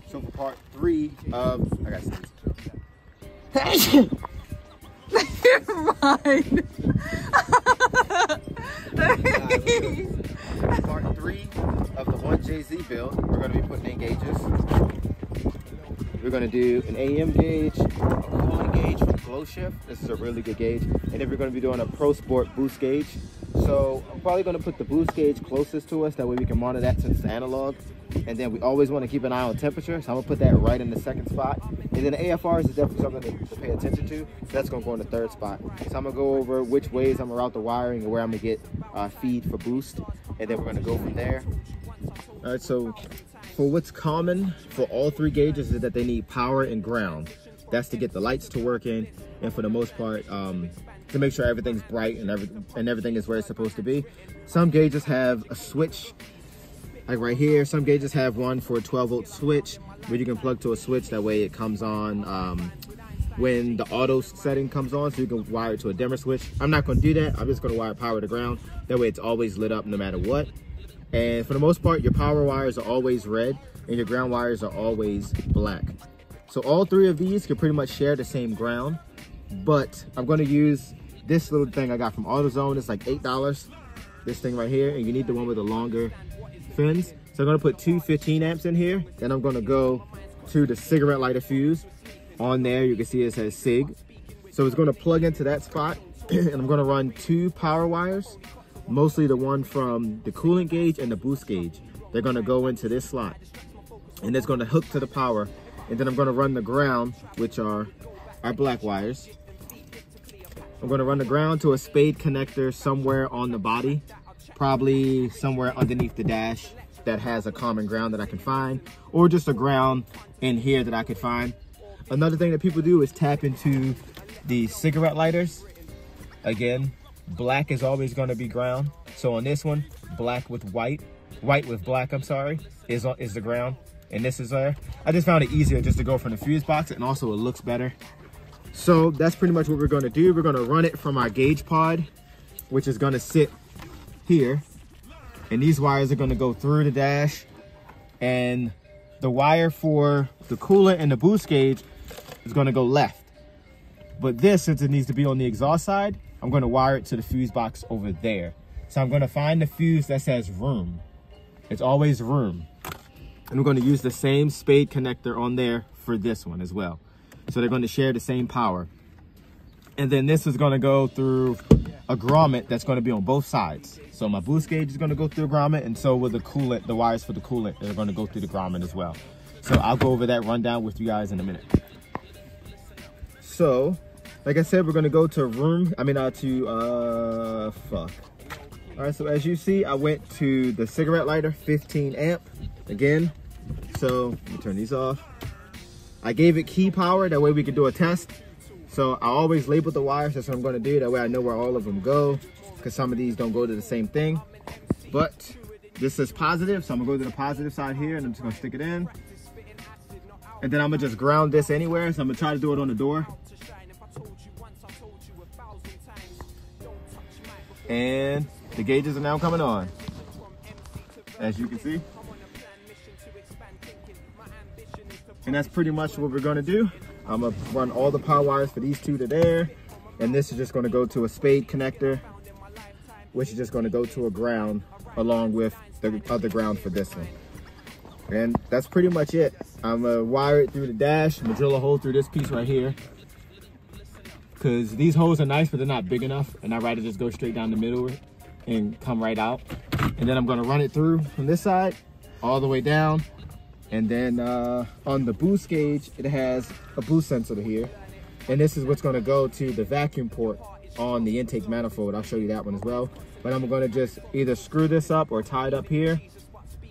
So for part 3 of, I got some. Part 3 of the 1JZ build, we're going to be putting in gauges. We're going to do an AM gauge, a coolant gauge for the glow shift. This is a really good gauge. And then we're going to be doing a Pro Sport boost gauge. So I'm probably going to put the boost gauge closest to us. That way we can monitor that since it's analog. And then we always want to keep an eye on temperature. So I'm going to put that right in the 2nd spot. And then the AFRs is definitely something to pay attention to. So that's going to go in the 3rd spot. So I'm going to go over which ways I'm going to route the wiring and where I'm going to get feed for boost. And then we're going to go from there. All right, so for what's common for all 3 gauges is that they need power and ground. That's to get the lights to work in, and for the most part, to make sure everything's bright and everything is where it's supposed to be. Some gauges have a switch, like right here. Some gauges have one for a 12-volt switch, where you can plug to a switch. That way it comes on when the auto setting comes on, so you can wire it to a dimmer switch. I'm not going to do that. I'm just going to wire power to ground. That way it's always lit up no matter what. And for the most part, your power wires are always red and your ground wires are always black. So all 3 of these can pretty much share the same ground, but I'm going to use this little thing I got from AutoZone. It's like $8, this thing right here, and you need the one with the longer fins. So I'm going to put 2 15 amps in here. Then I'm going to go to the cigarette lighter fuse. On there, you can see it says SIG. So it's going to plug into that spot, and I'm going to run 2 power wires. Mostly the one from the coolant gauge and the boost gauge. They're going to go into this slot, and it's going to hook to the power. And then I'm going to run the ground, which are our black wires. I'm going to run the ground to a spade connector somewhere on the body, probably somewhere underneath the dash that has a common ground that I can find, or just a ground in here that I could find. Another thing that people do is tap into the cigarette lighters. Again, black is always going to be ground. So on this one, black with white with black, I'm sorry, is the ground. And this is there. I just found it easier just to go from the fuse box, and also it looks better. So that's pretty much what we're going to do. We're going to run it from our gauge pod, which is going to sit here. And these wires are going to go through the dash. And the wire for the coolant and the boost gauge is going to go left. But this, since it needs to be on the exhaust side, I'm going to wire it to the fuse box over there. So I'm going to find the fuse that says room. It's always room. And we're going to use the same spade connector on there for this one as well. So they're going to share the same power. And then this is going to go through a grommet that's going to be on both sides. So my boost gauge is going to go through a grommet, and so will the coolant, the wires for the coolant, they're going to go through the grommet as well. So I'll go over that rundown with you guys in a minute. So, like I said, we're going to go to All right, so as you see, I went to the cigarette lighter, 15 amp, again. So, let me turn these off. I gave it key power, that way we could do a test. So I always label the wires, that's what I'm gonna do, that way I know where all of them go, because some of these don't go to the same thing. But this is positive, so I'm gonna go to the positive side here, and I'm just gonna stick it in. And then I'm gonna just ground this anywhere, so I'm gonna try to do it on the door. And the gauges are now coming on, as you can see. And that's pretty much what we're gonna do. I'm gonna run all the power wires for these 2 to there. And this is just gonna go to a spade connector, which is just gonna go to a ground along with the other ground for this one. And that's pretty much it. I'm gonna wire it through the dash. I'm gonna drill a hole through this piece right here, because these holes are nice, but they're not big enough. And I'd rather just go straight down the middle and come right out. And then I'm gonna run it through from this side all the way down. And then on the boost gauge, it has a boost sensor here. And this is what's gonna go to the vacuum port on the intake manifold. I'll show you that one as well. But I'm gonna just either screw this up or tie it up here,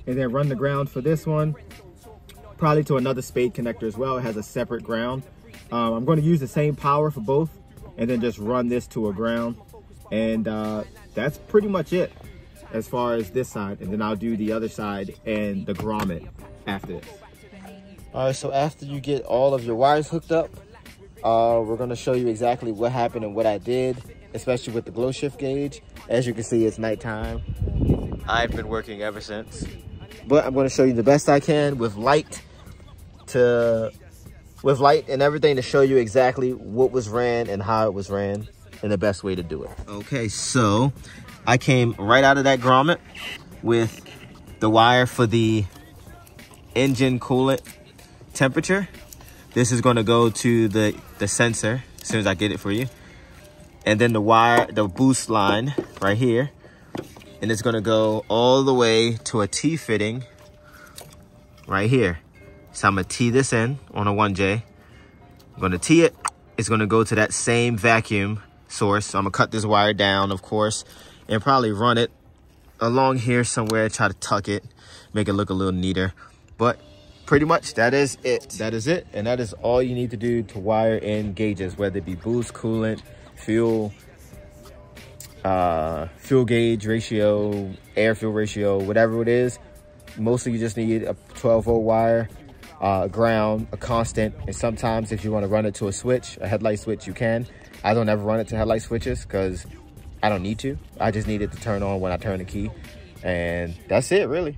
and then run the ground for this one, probably to another spade connector as well. It has a separate ground. I'm gonna use the same power for both, and then just run this to a ground. And that's pretty much it as far as this side. And then I'll do the other side and the grommet after this. All right, so after you get all of your wires hooked up, we're gonna show you exactly what happened and what I did, especially with the glow shift gauge. As you can see, it's nighttime. I've been working ever since, but I'm gonna show you the best I can with light with light and everything to show you exactly what was ran and how it was ran and the best way to do it. Okay, so I came right out of that grommet with the wire for the engine coolant temperature. This is going to go to the sensor as soon as I get it for you. And then the wire, the boost line right here. And it's going to go all the way to a T-fitting right here. So I'm going to T this in on a 1J. I'm going to T it. It's going to go to that same vacuum source. So I'm going to cut this wire down, of course, and probably run it along here somewhere, try to tuck it, make it look a little neater. But pretty much that is it. That is it. And that is all you need to do to wire in gauges, whether it be boost, coolant, fuel, fuel gauge ratio, air fuel ratio, whatever it is. Mostly you just need a 12-volt wire, ground, a constant, and sometimes if you want to run it to a switch, a headlight switch, you can. I don't ever run it to headlight switches because I don't need to. I just need it to turn on when I turn the key. And that's it, really.